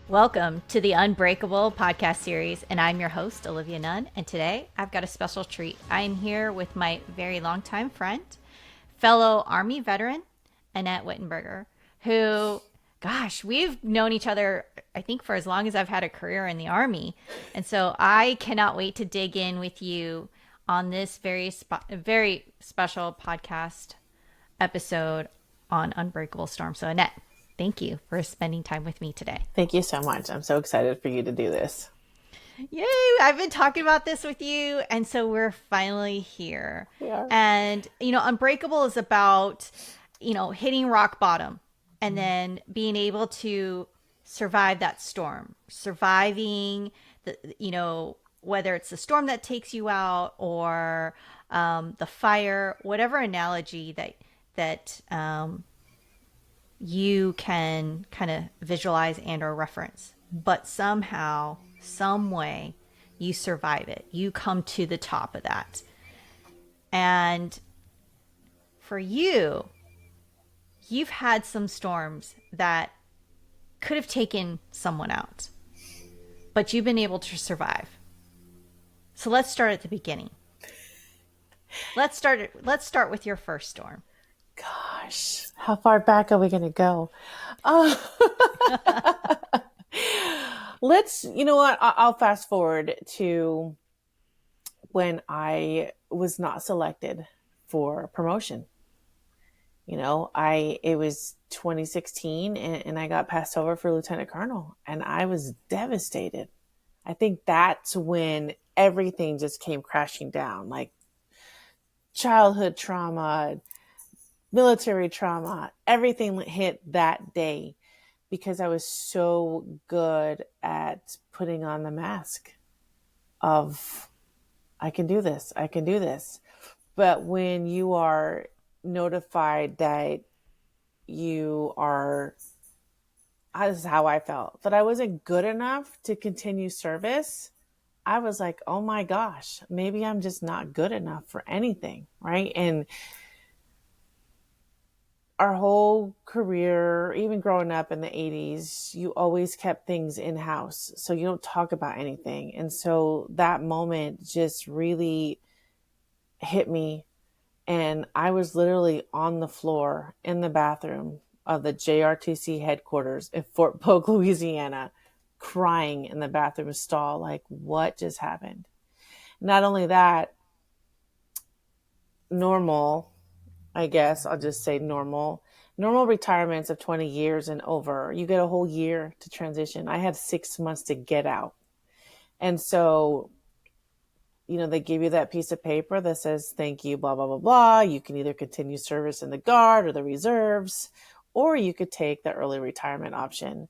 Welcome to the Unbreakable podcast series, and I'm your host, Olivia Nunn. And today I've got a special treat. I'm here with my very longtime friend, fellow Army veteran, Annette Whittenberger, who, gosh, we've known each other, I think, for as long as I've had a career in the Army. And so I cannot wait to dig in with you on this very special podcast episode on Unbreakable Storm. So, Annette, thank you for spending time with me today. Thank you so much. I'm so excited for you to do this. Yay! I've been talking about this with you, and so we're finally here. We are. And, Unbreakable is about, hitting rock bottom and then being able to survive that storm, surviving whether it's the storm that takes you out or the fire, whatever analogy that you can kind of visualize and or reference, but somehow, some way, you survive it. You come to the top of that. And for you, you've had some storms that could have taken someone out, but you've been able to survive. So let's start at the beginning. Let's start with your first storm. Gosh, how far back are we going to go? You know what? I'll fast forward to when I was not selected for promotion. It was 2016 and I got passed over for Lieutenant Colonel and I was devastated. I think that's when everything just came crashing down, like childhood trauma, military trauma, everything hit that day because I was so good at putting on the mask of, I can do this. But when you are notified that this is how I felt, that I wasn't good enough to continue service, I was like, oh my gosh, maybe I'm just not good enough for anything, right? And our whole career, even growing up in the 80s, you always kept things in-house. So you don't talk about anything. And so that moment just really hit me. And I was literally on the floor in the bathroom of the JRTC headquarters in Fort Polk, Louisiana, crying in the bathroom stall, like, what just happened? Not only that, I guess I'll just say normal retirements of 20 years and over, you get a whole year to transition. I had 6 months to get out. And so, they give you that piece of paper that says, thank you, blah, blah, blah, blah. You can either continue service in the Guard or the reserves, or you could take the early retirement option.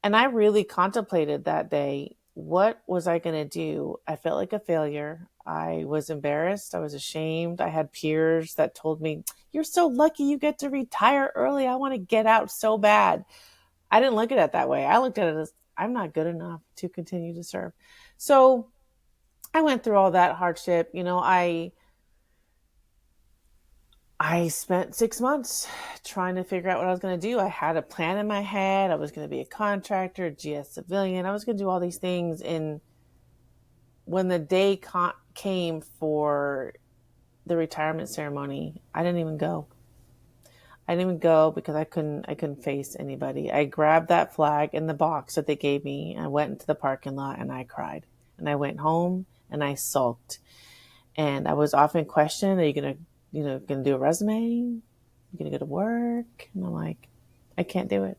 And I really contemplated that day, what was I going to do? I felt like a failure. I was embarrassed. I was ashamed. I had peers that told me, you're so lucky you get to retire early. I want to get out so bad. I didn't look at it that way. I looked at it as, I'm not good enough to continue to serve. So I went through all that hardship. I spent 6 months trying to figure out what I was going to do. I had a plan in my head. I was going to be a contractor, GS civilian. I was going to do all these things. And when the day came for the retirement ceremony, I didn't even go. Because I couldn't face anybody. I grabbed that flag in the box that they gave me. I went into the parking lot and I cried. And I went home and I sulked. And I was often questioned, are you going to do a resume? You're going to go to work? And I'm like, I can't do it.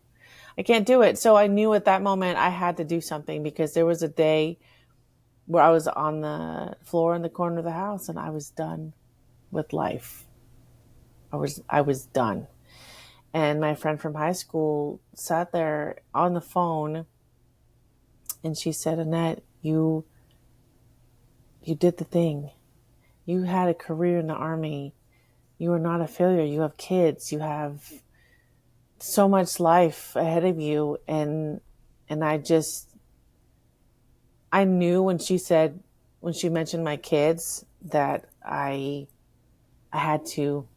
So I knew at that moment I had to do something, because there was a day where I was on the floor in the corner of the house and I was done with life. I was done. And my friend from high school sat there on the phone and she said, Annette, you did the thing. You had a career in the Army. You are not a failure. You have kids. You have so much life ahead of you. And I knew when she mentioned my kids that I had to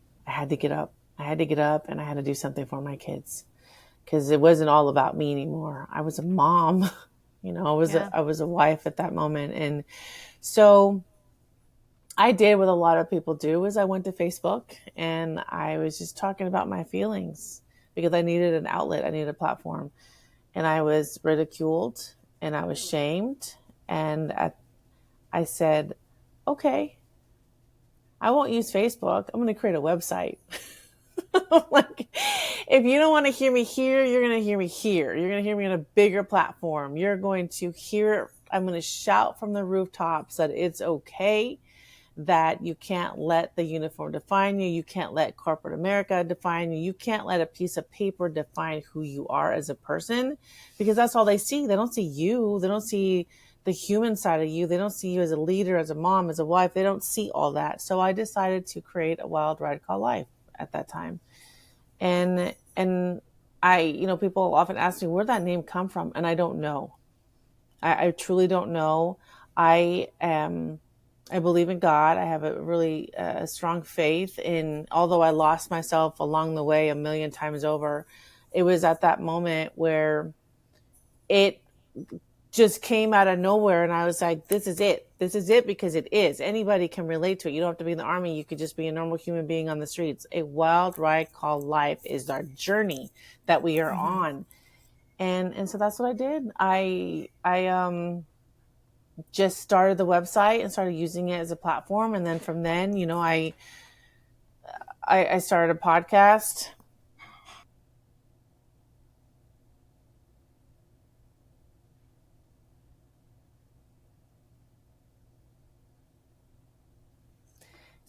get up. I had to get up and I had to do something for my kids. because it wasn't all about me anymore. I was a mom, Yeah. I was a wife at that moment. And so I did what a lot of people do is I went to Facebook and I was just talking about my feelings because I needed an outlet. I needed a platform, and I was ridiculed and I was shamed. And I said, okay, I won't use Facebook. I'm going to create a website. Like, if you don't want to hear me here, you're going to hear me here. You're going to hear me on a bigger platform. You're going to hear, I'm going to shout from the rooftops that it's okay, that you can't let the uniform define you. You can't let corporate America define you. You can't let a piece of paper define who you are as a person, because that's all they see. They don't see you. They don't see the human side of you. They don't see you as a leader, as a mom, as a wife. They don't see all that. So I decided to create a wild ride called life at that time. And I, people often ask me where that name come from, and I don't know. I truly don't know. I am. I believe in God. I have a really strong faith in. Although I lost myself along the way a million times over, it was at that moment where it just came out of nowhere, and I was like, "This is it. This is it," because it is. Anybody can relate to it. You don't have to be in the army. You could just be a normal human being on the streets. A wild ride called life is our journey that we are Mm-hmm. on, and so that's what I did. I just started the website and started using it as a platform, and then from then, I started a podcast.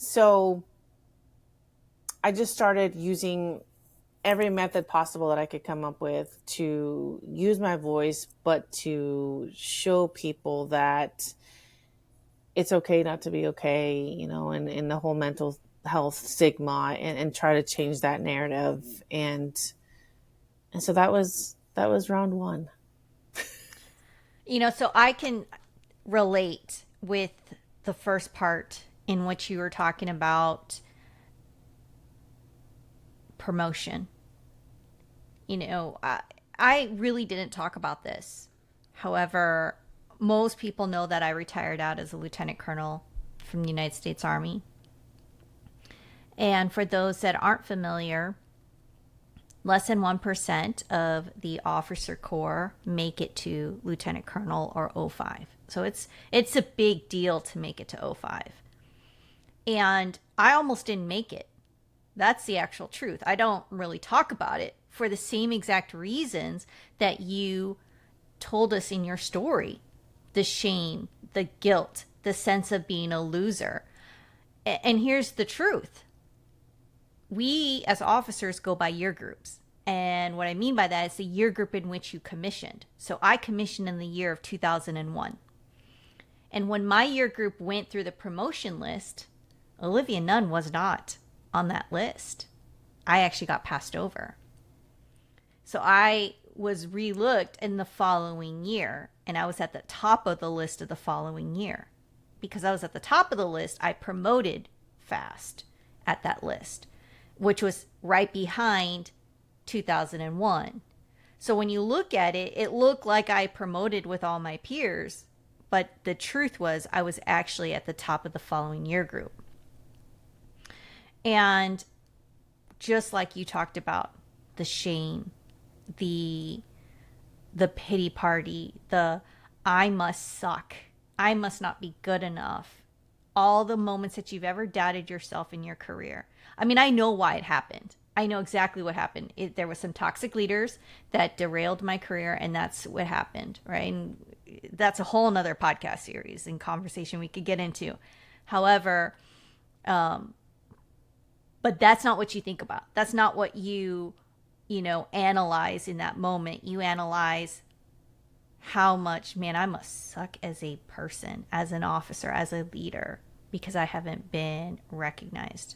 So I just started using every method possible that I could come up with to use my voice, but to show people that it's okay not to be okay, and the whole mental health stigma, and try to change that narrative. And so that was round one. So I can relate with the first part in which you were talking about promotion. I really didn't talk about this. However, most people know that I retired out as a lieutenant colonel from the United States Army. And for those that aren't familiar, less than 1% of the officer corps make it to lieutenant colonel or O5. So it's a big deal to make it to O5. And I almost didn't make it. That's the actual truth. I don't really talk about it for the same exact reasons that you told us in your story: the shame, the guilt, the sense of being a loser. And here's the truth: we as officers go by year groups. And what I mean by that is the year group in which you commissioned. So I commissioned in the year of 2001. And when my year group went through the promotion list, Olivia Nunn was not on that list. I actually got passed over. So I was relooked in the following year, and I was at the top of the list of the following year. Because I was at the top of the list, I promoted fast at that list, which was right behind 2001. So when you look at it, it looked like I promoted with all my peers, but the truth was I was actually at the top of the following year group. And just like you talked about, the shame, the pity party, the I must suck, I must not be good enough, all the moments that you've ever doubted yourself in your career. I mean, I know why it happened. I know exactly what happened. There was some toxic leaders that derailed my career, and that's what happened, right? And that's a whole nother podcast series and conversation we could get into. However, but that's not what you think about. That's not what analyze in that moment. You analyze how much, man, I must suck as a person, as an officer, as a leader, because I haven't been recognized.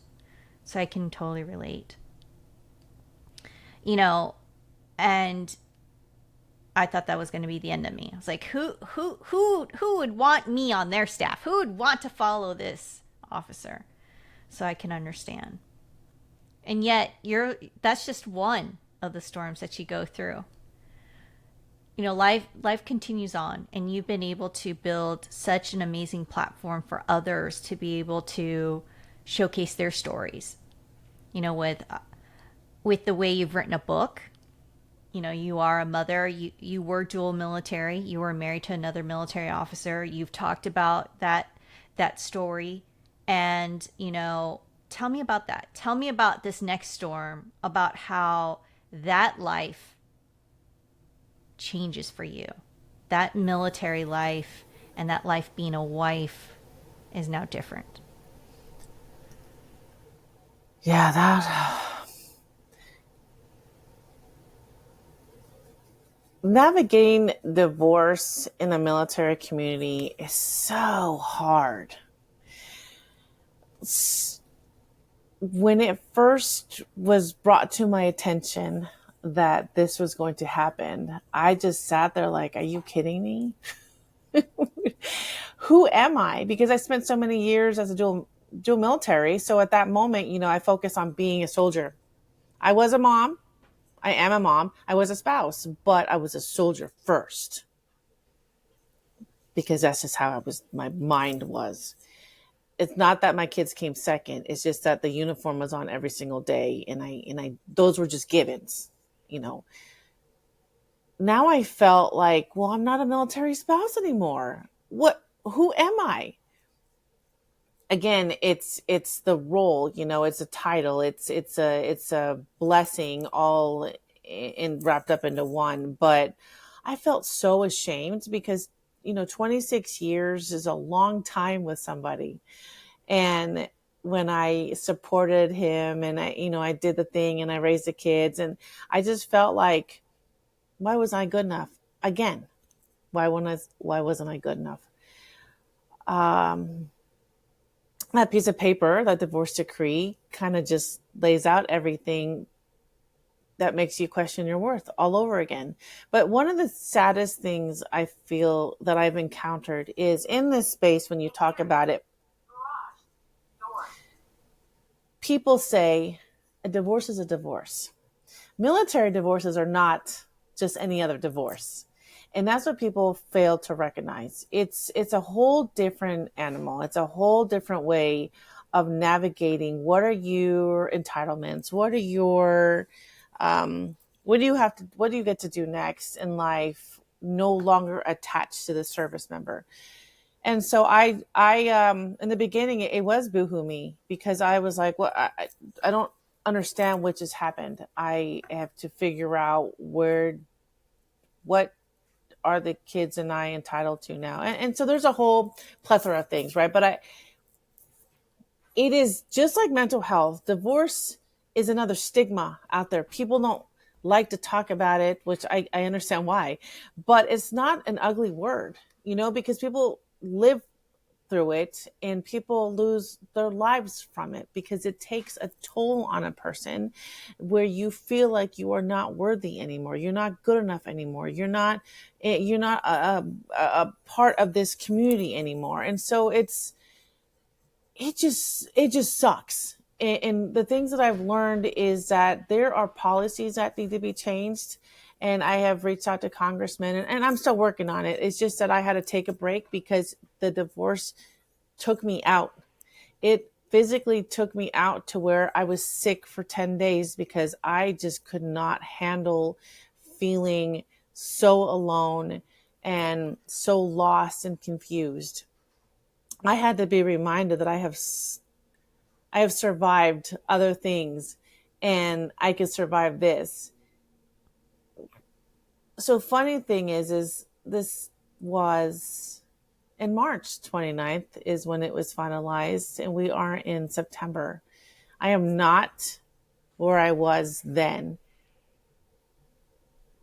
So I can totally relate. And I thought that was going to be the end of me. I was like, who would want me on their staff? Who would want to follow this officer? So I can understand. And yet that's just one of the storms that you go through. You know, life continues on, and you've been able to build such an amazing platform for others to be able to showcase their stories. You know, with the way you've written a book, you know, you are a mother, you were dual military, you were married to another military officer, you've talked about that story. And you know, tell me about that. Tell me about this next storm, about how that life changes for you. That military life and that life being a wife is now different. Yeah, that navigating divorce in the military community is so hard. When it first was brought to my attention that this was going to happen, I just sat there like, are you kidding me? Who am I? Because I spent so many years as a dual military. So at that moment, you know, I focused on being a soldier. I was a mom. I am a mom. I was a spouse, but I was a soldier first because that's just how my mind was. It's not that my kids came second. It's just that the uniform was on every single day. And those were just givens, you know. Now I felt like, well, I'm not a military spouse anymore. Who am I? Again, it's the role, you know, it's a title, it's a blessing all in wrapped up into one. But I felt so ashamed because, you know, 26 years is a long time with somebody. And when I supported him and I did the thing and I raised the kids, and I just felt like, why was I good enough? Again, why wasn't I good enough? That piece of paper, that divorce decree, kind of just lays out everything that makes you question your worth all over again. But one of the saddest things I feel that I've encountered is in this space when you talk about it, people say a divorce is a divorce. Military divorces are not just any other divorce. And that's what people fail to recognize. It's a whole different animal. It's a whole different way of navigating. What are your entitlements? What are your what do you get to do next in life, no longer attached to the service member? And so I in the beginning, it was boohoo me because I was like, well, I don't understand what just happened. I have to figure out what are the kids and I entitled to now? And so there's a whole plethora of things, right? But it is just like mental health. Divorce is another stigma out there. People don't like to talk about it, which I understand why, but it's not an ugly word, you know, because people live through it and people lose their lives from it because it takes a toll on a person where you feel like you are not worthy anymore. You're not good enough anymore. You're not a part of this community anymore. And so it just sucks. And the things that I've learned is that there are policies that need to be changed. And I have reached out to congressmen and I'm still working on it. It's just that I had to take a break because the divorce took me out. It physically took me out to where I was sick for 10 days because I just could not handle feeling so alone and so lost and confused. I had to be reminded that I have survived other things and I could survive this. So funny thing is this was in March 29th is when it was finalized and we are in September. I am not where I was then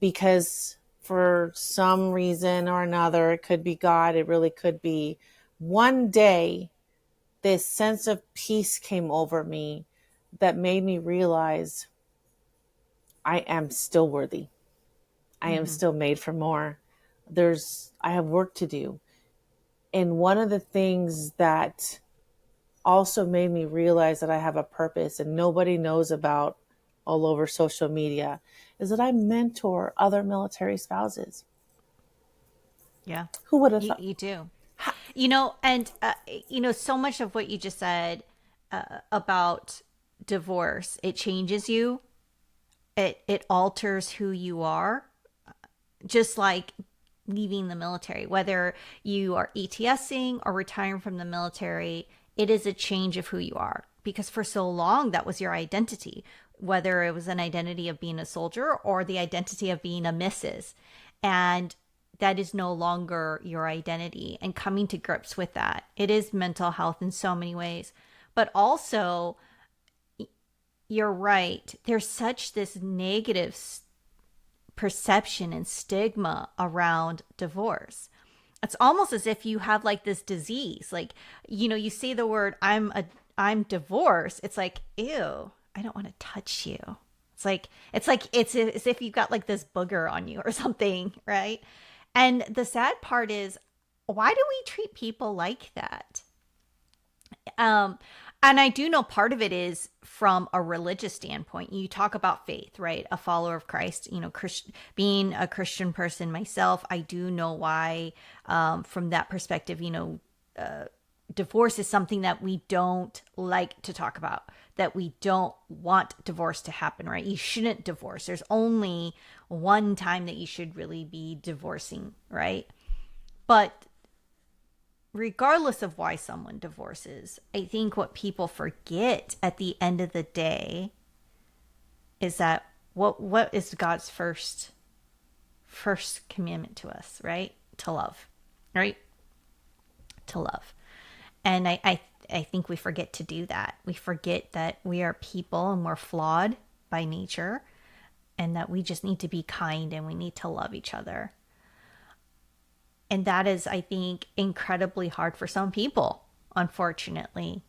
because for some reason or another, it could be God, it really could be, one day this sense of peace came over me that made me realize I am still worthy. I am Mm-hmm. still made for more. I have work to do. And one of the things that also made me realize that I have a purpose and nobody knows about all over social media is that I mentor other military spouses. Yeah, Who would have thought? you do. And so much of what you just said about divorce, it changes you. It alters who you are, just like leaving the military. Whether you are ETSing or retiring from the military, it is a change of who you are, because for so long that was your identity, whether it was an identity of being a soldier or the identity of being a Mrs. And that is no longer your identity, and coming to grips with that. It is mental health in so many ways, but also you're right. There's such this negative perception and stigma around divorce. It's almost as if you have like this disease. Like, you say the word I'm divorced. It's like, ew, I don't want to touch you. It's as if you've got like this booger on you or something, right? And the sad part is, why do we treat people like that? Um, and I do know part of it is from a religious standpoint. You talk about faith, right? A follower of Christ, being a Christian person myself, I do know why, from that perspective, divorce is something that we don't like to talk about, that we don't want divorce to happen, right? You shouldn't divorce. There's only one time that you should really be divorcing, right? But regardless of why someone divorces, I think what people forget at the end of the day is that what is God's first commandment to us, right? To love, right? To love. And I think we forget to do that. We forget that we are people and we're flawed by nature, and that we just need to be kind and we need to love each other. And that is, I think, incredibly hard for some people, unfortunately.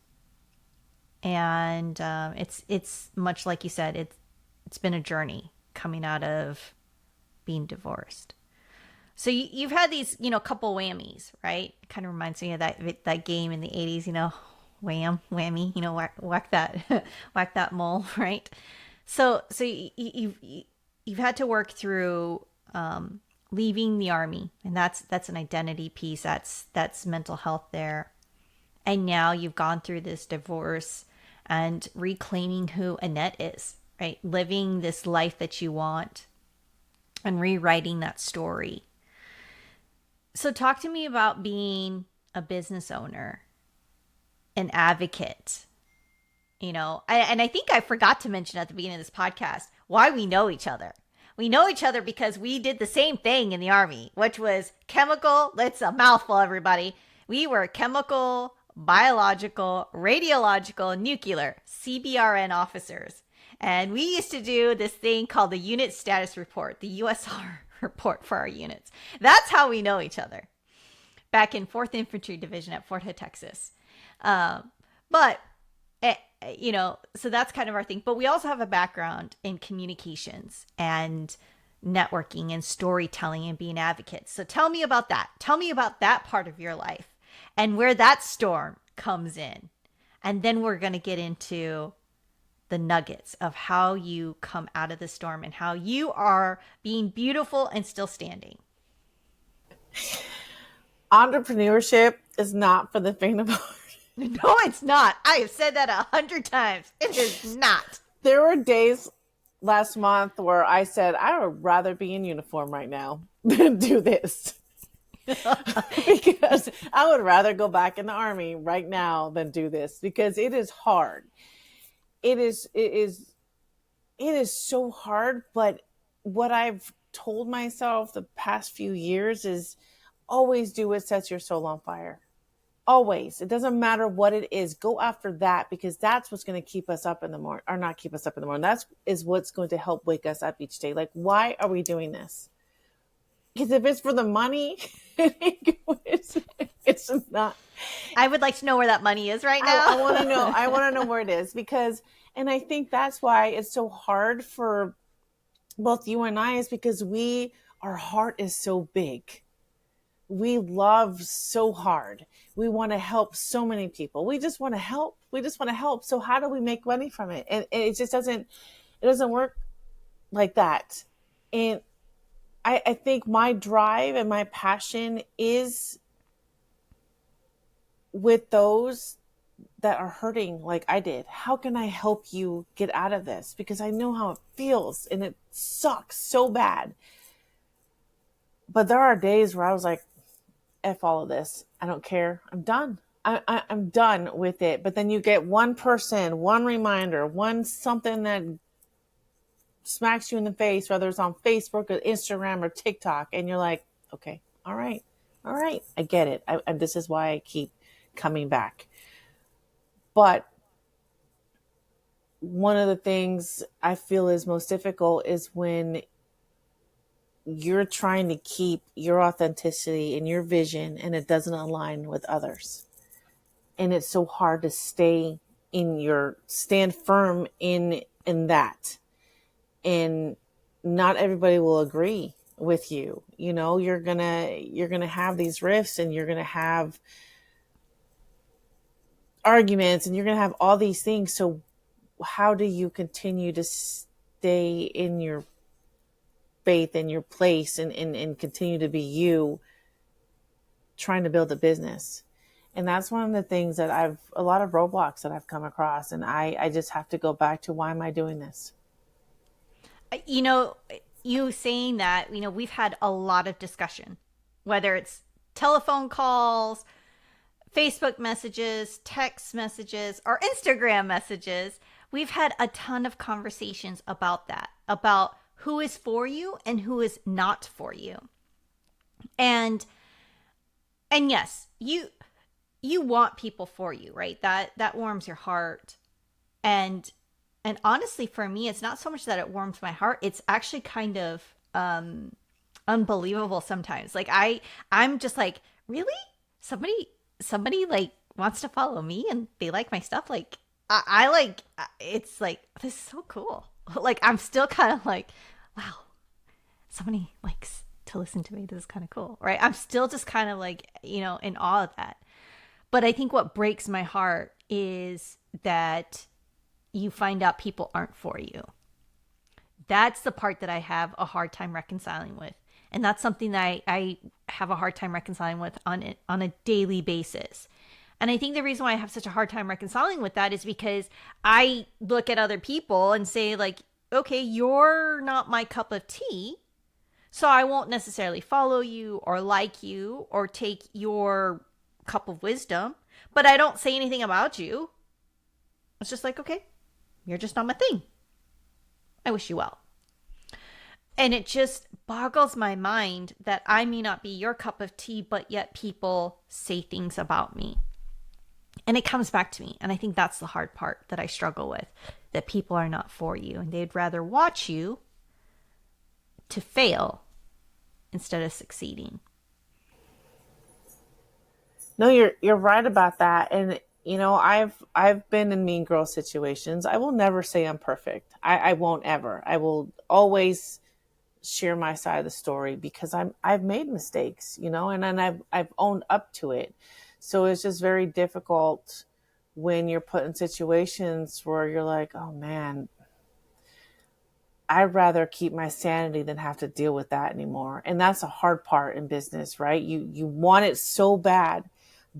And it's much like you said, it's been a journey coming out of being divorced. So you've had these, couple whammies, right? Kind of reminds me of that game in the 80s, wham, whammy, whack that, whack that mole, right? So you've had to work through leaving the Army, and that's an identity piece. That's mental health there. And now you've gone through this divorce and reclaiming who Annette is, right? Living this life that you want and rewriting that story. So talk to me about being a business owner, an advocate. And I think I forgot to mention at the beginning of this podcast why we know each other. We know each other because we did the same thing in the Army, which was chemical. It's a mouthful, everybody. We were chemical, biological, radiological, nuclear, CBRN officers. And we used to do this thing called the Unit Status Report, the USR report for our units. That's how we know each other. Back in 4th Infantry Division at Fort Hood, Texas. But so that's kind of our thing. But we also have a background in communications and networking and storytelling and being advocates. So tell me about that. Tell me about that part of your life and where that storm comes in. And then we're going to get into the nuggets of how you come out of the storm and how you are being beautiful and still standing. Entrepreneurship is not for the faint of heart. No, it's not. I have said that 100 times. It is not. There were days last month where I said, I would rather be in uniform right now than do this. Because I would rather go back in the Army right now than do this, because it is hard. It is so hard. But what I've told myself the past few years is always do what sets your soul on fire. Always. It doesn't matter what it is. Go after that, because that's what's going to keep us up in the morning, or not keep us up in the morning. That is what's going to help wake us up each day. Like, why are we doing this? Because if it's for the money, it's not. I would like to know where that money is right now. I want to know. I want to know where it is, because, and I think that's why it's so hard for both you and I, is because our heart is so big. We love so hard. We want to help so many people. We just want to help. So how do we make money from it? And it just doesn't, It doesn't work like that. And I think my drive and my passion is with those that are hurting like I did. How can I help you get out of this? Because I know how it feels and it sucks so bad. But there are days where I was like, F all of this. I don't care. I'm done. I'm done with it. But then you get one person, one reminder, one something that smacks you in the face, whether it's on Facebook or Instagram or TikTok, and you're like, okay, all right, I get it. And this is why I keep coming back. But one of the things I feel is most difficult is when you're trying to keep your authenticity and your vision and it doesn't align with others. And it's so hard to stand firm in that. And not everybody will agree with you. You know, you're going to have these rifts and you're going to have arguments and you're going to have all these things. So how do you continue to stay in your faith and your place and continue to be you trying to build a business? And that's one of the things that a lot of roadblocks that I've come across. And I just have to go back to, why am I doing this? You know, you saying that, we've had a lot of discussion, whether it's telephone calls, Facebook messages, text messages, or Instagram messages. We've had a ton of conversations about that, about who is for you and who is not for you. And yes, you want people for you, right? That warms your heart. And honestly, for me, it's not so much that it warms my heart, it's actually kind of unbelievable sometimes. Like I'm just like, really? Somebody like wants to follow me and they like my stuff. Like I like, it's like, this is so cool. Like I'm still kind of like, wow, somebody likes to listen to me. This is kind of cool, right? I'm still just kind of like, in awe of that. But I think what breaks my heart is that you find out people aren't for you. That's the part that I have a hard time reconciling with. And that's something that I have a hard time reconciling with on a daily basis. And I think the reason why I have such a hard time reconciling with that is because I look at other people and say, like, okay, you're not my cup of tea. So I won't necessarily follow you or like you or take your cup of wisdom, but I don't say anything about you. It's just like, okay, you're just not my thing. I wish you well. And it just boggles my mind that I may not be your cup of tea, but yet people say things about me. And it comes back to me. And I think that's the hard part that I struggle with, that people are not for you and they'd rather watch you to fail instead of succeeding. No, you're right about that. And I've been in mean girl situations. I will never say I'm perfect. I won't ever. I will always share my side of the story because I've made mistakes, and I've owned up to it. So it's just very difficult when you're put in situations where you're like, oh man, I'd rather keep my sanity than have to deal with that anymore. And that's a hard part in business, right? You want it so bad,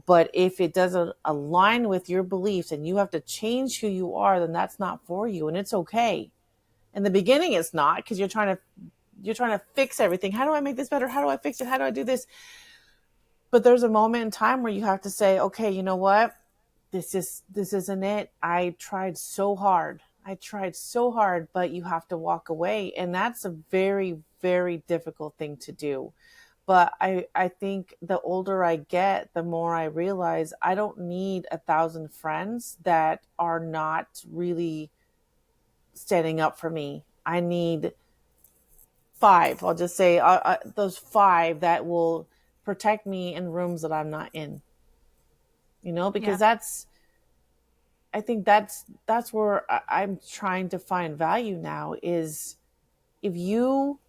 but if it doesn't align with your beliefs and you have to change who you are, then that's not for you. And it's okay. In the beginning, it's not, because you're trying to fix everything. How do I make this better? How do I fix it? How do I do this? But there's a moment in time where you have to say, okay, you know what? This isn't it. I tried so hard, but you have to walk away. And that's a very, very difficult thing to do. But I think the older I get, the more I realize I don't need 1,000 friends that are not really standing up for me. I need 5. I'll just say those 5 that will protect me in rooms that I'm not in. Because Yeah. I think that's where I'm trying to find value now, is if you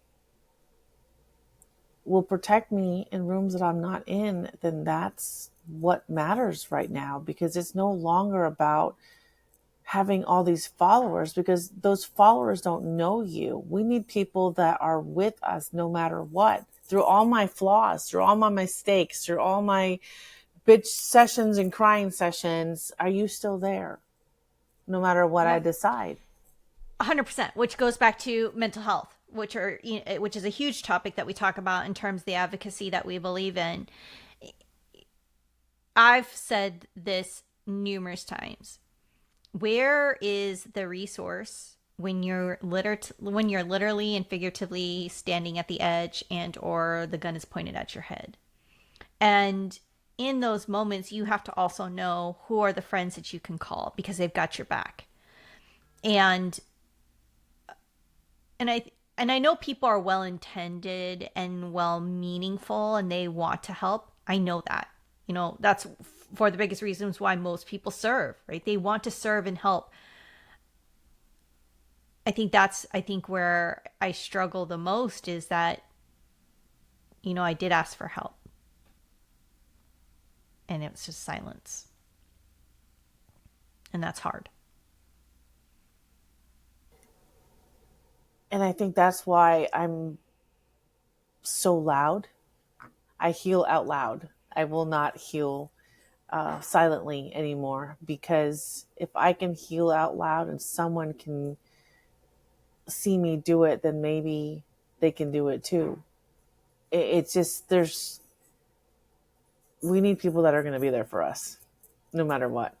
will protect me in rooms that I'm not in, then that's what matters right now, because it's no longer about having all these followers, because those followers don't know you. We need people that are with us no matter what. Through all my flaws, through all my mistakes, through all my bitch sessions and crying sessions, are you still there? No matter what I Well, decide. 100%, which goes back to mental health, which is a huge topic that we talk about in terms of the advocacy that we believe in. I've said this numerous times. Where is the resource when when you're literally and figuratively standing at the edge and or the gun is pointed at your head? And in those moments, you have to also know who are the friends that you can call because they've got your back. And and I know people are well intended and well meaningful and they want to help. I know that. That's for the biggest reasons why most people serve, right? They want to serve and help. I think where I struggle the most is that, I did ask for help and it was just silence. And that's hard. And I think that's why I'm so loud. I heal out loud. I will not heal silently anymore, because if I can heal out loud and someone can see me do it, then maybe they can do it too. It's just, we need people that are going to be there for us no matter what.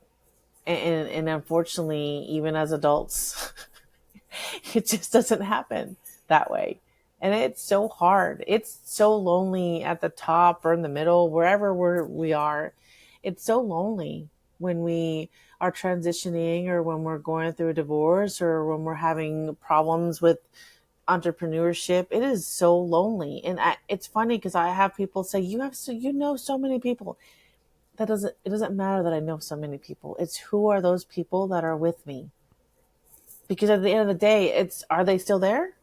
And unfortunately, even as adults, it just doesn't happen that way. And it's so hard. It's so lonely at the top or in the middle, wherever we are. It's so lonely when we are transitioning, or when we're going through a divorce, or when we're having problems with entrepreneurship. It is so lonely. And it's funny because I have people say, you know so many people. It doesn't matter that I know so many people. It's who are those people that are with me? Because at the end of the day, are they still there?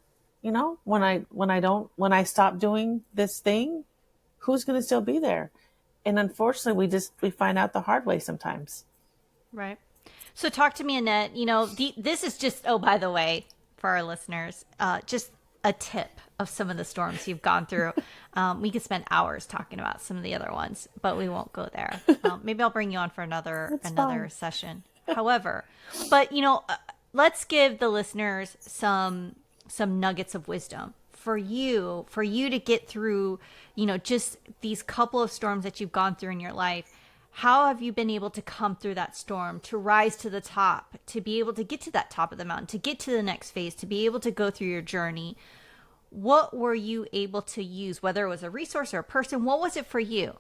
When I stop doing this thing, who's going to still be there? And unfortunately, we find out the hard way sometimes. Right. So talk to me, Annette. This is just, oh, by the way, for our listeners, just a tip of some of the storms you've gone through. We could spend hours talking about some of the other ones, but we won't go there. Maybe I'll bring you on for another Fine. session. However, but let's give the listeners some nuggets of wisdom for you to get through, just these couple of storms that you've gone through in your life. How have you been able to come through that storm, to rise to the top, to be able to get to that top of the mountain, to get to the next phase, to be able to go through your journey? What were you able to use, whether it was a resource or a person? What was it for you?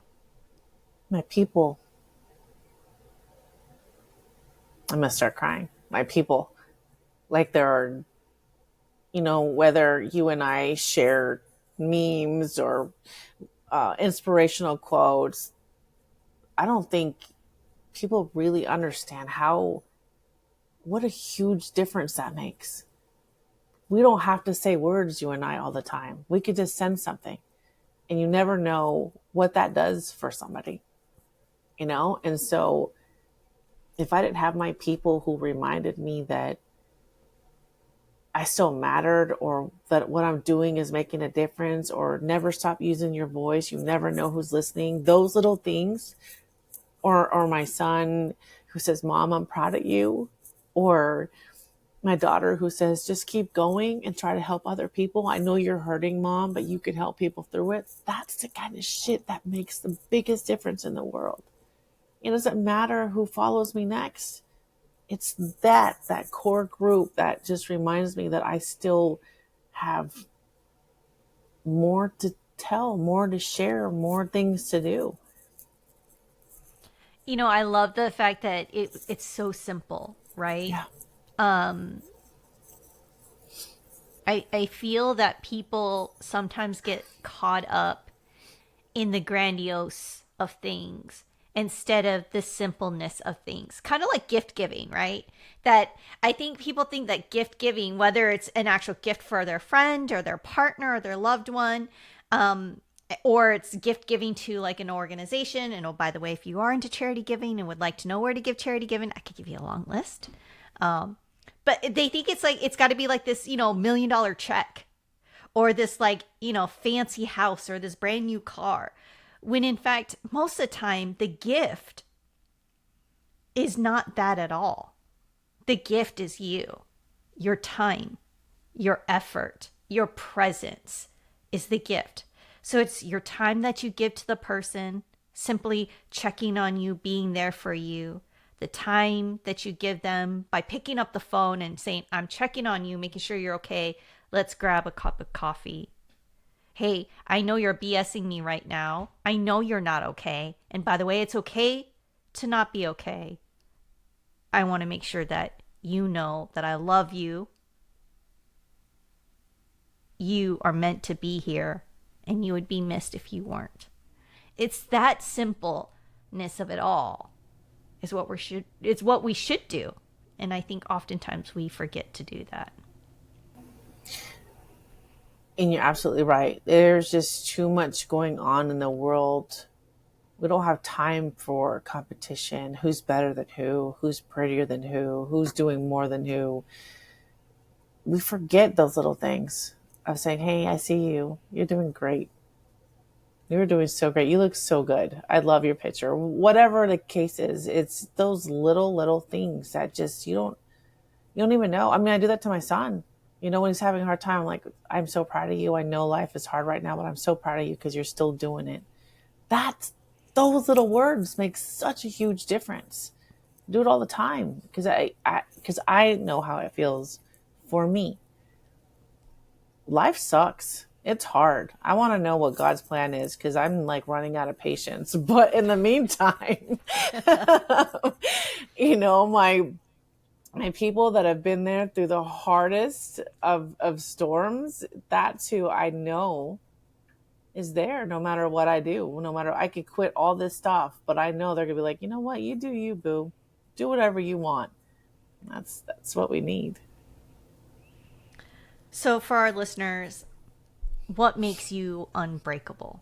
My people. I'm going to start crying. My people. Like, there are, whether you and I share memes or inspirational quotes, I don't think people really understand what a huge difference that makes. We don't have to say words, you and I, all the time. We could just send something, and you never know what that does for somebody, And so if I didn't have my people who reminded me that I still mattered, or that what I'm doing is making a difference, or never stop using your voice, you never know who's listening, those little things, or my son who says, Mom, I'm proud of you, or my daughter who says, just keep going and try to help other people. I know you're hurting, Mom, but you can help people through it. That's the kind of shit that makes the biggest difference in the world. It doesn't matter who follows me next. It's that core group that just reminds me that I still have more to tell, more to share, more things to do. I love the fact that it's so simple, right? Yeah. Um, I feel that people sometimes get caught up in the grandiose of things instead of the simpleness of things. Kind of like gift giving, right? That I think people think that gift giving, whether it's an actual gift for their friend or their partner or their loved one, um, or it's gift giving to like an organization. And oh, by the way, if you are into charity giving and would like to know where to give charity giving, I could give you a long list. But they think it's like, it's got to be like this, $1 million check, or this like, fancy house, or this brand new car. When in fact, most of the time, the gift is not that at all. The gift is you, your time, your effort, your presence is the gift. So it's your time that you give to the person, simply checking on you, being there for you. The time that you give them by picking up the phone and saying, I'm checking on you, making sure you're okay. Let's grab a cup of coffee. Hey, I know you're BSing me right now. I know you're not okay. And by the way, it's okay to not be okay. I want to make sure that you know that I love you. You are meant to be here, and you would be missed if you weren't. It's that simpleness of it all is what we should do. And I think oftentimes we forget to do that. And you're absolutely right. There's just too much going on in the world. We don't have time for competition. Who's better than who? Who's prettier than who? Who's doing more than who? We forget those little things of saying, hey, I see you. You're doing great. You're doing so great. You look so good. I love your picture. Whatever the case is, it's those little things that just you don't even know. I mean, I do that to my son. When he's having a hard time, I'm like, I'm so proud of you. I know life is hard right now, but I'm so proud of you because you're still doing it. Those little words make such a huge difference. I do it all the time because I know how it feels for me. Life sucks. It's hard. I want to know what God's plan is because I'm like running out of patience. But in the meantime, my people that have been there through the hardest of storms, that's who I know is there no matter what I do. No matter, I could quit all this stuff, but I know they're going to be like, you know what? You do you, boo. Do whatever you want. That's what we need. So for our listeners, what makes you unbreakable?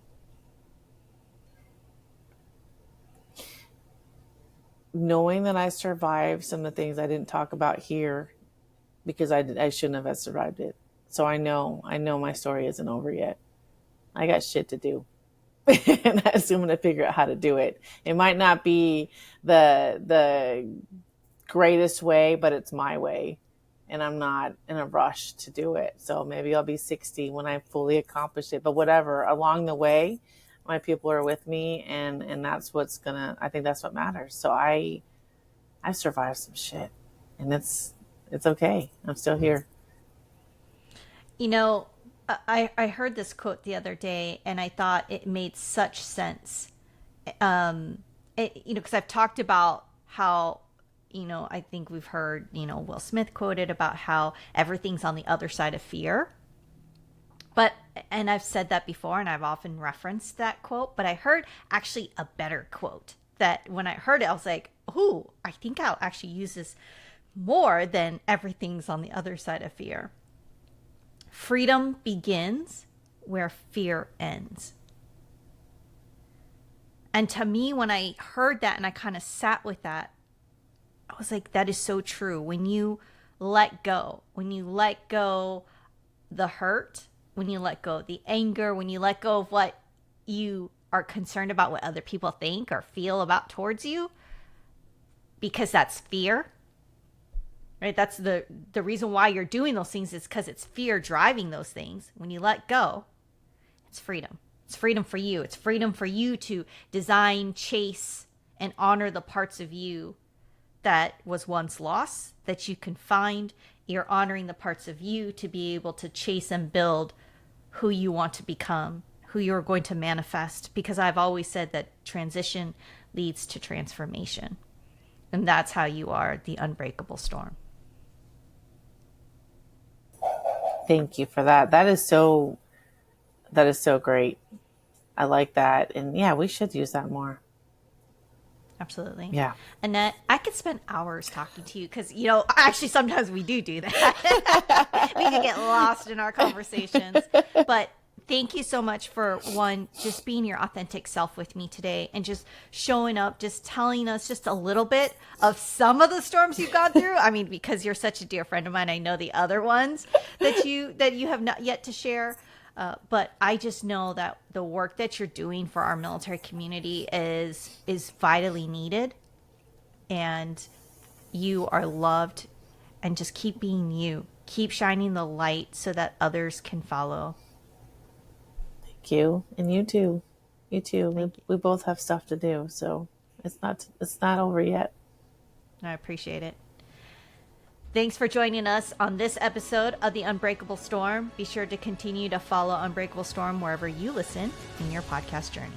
Knowing that I survived some of the things I didn't talk about here because I shouldn't have survived it. So I know my story isn't over yet. I got shit to do. And I'm going to figure out how to do it. It might not be the greatest way, but it's my way. And I'm not in a rush to do it. So maybe I'll be 60 when I fully accomplish it. But whatever, along the way, my people are with me, and that's I think that's what matters. So I survived some shit, and it's okay. I'm still here. I heard this quote the other day, and I thought it made such sense. Because I've talked about how, I think we've heard, Will Smith quoted about how everything's on the other side of fear. And I've said that before, and I've often referenced that quote, but I heard actually a better quote that when I heard it, I was like, ooh, I think I'll actually use this more than everything's on the other side of fear. Freedom begins where fear ends. And to me, when I heard that and I kind of sat with that, I was like, that is so true. When you let go the hurt, when you let go the anger, when you let go of what you are concerned about, what other people think or feel about towards you, because that's fear, right? That's the reason why you're doing those things is because it's fear driving those things. When you let go, it's freedom. It's freedom for you. It's freedom for you to design, chase, and honor the parts of you that was once lost, that you can find. You're honoring the parts of you to be able to chase and build who you want to become, who you're going to manifest. Because I've always said that transition leads to transformation. And that's how you are the unbreakable storm. Thank you for that. That is so great. I like that. And yeah, we should use that more. Absolutely. Yeah. Annette, I could spend hours talking to you because, actually sometimes we do that. We can get lost in our conversations. But thank you so much for just being your authentic self with me today and just showing up, just telling us just a little bit of some of the storms you've gone through. I mean, because you're such a dear friend of mine, I know the other ones that you have not yet to share. But I just know that the work that you're doing for our military community is vitally needed, and you are loved, and just keep being you. Keep shining the light so that others can follow. Thank you. And you too. You too. Thank you. We both have stuff to do, so it's not over yet. I appreciate it. Thanks for joining us on this episode of The Unbreakable Storm. Be sure to continue to follow Unbreakable Storm wherever you listen in your podcast journey.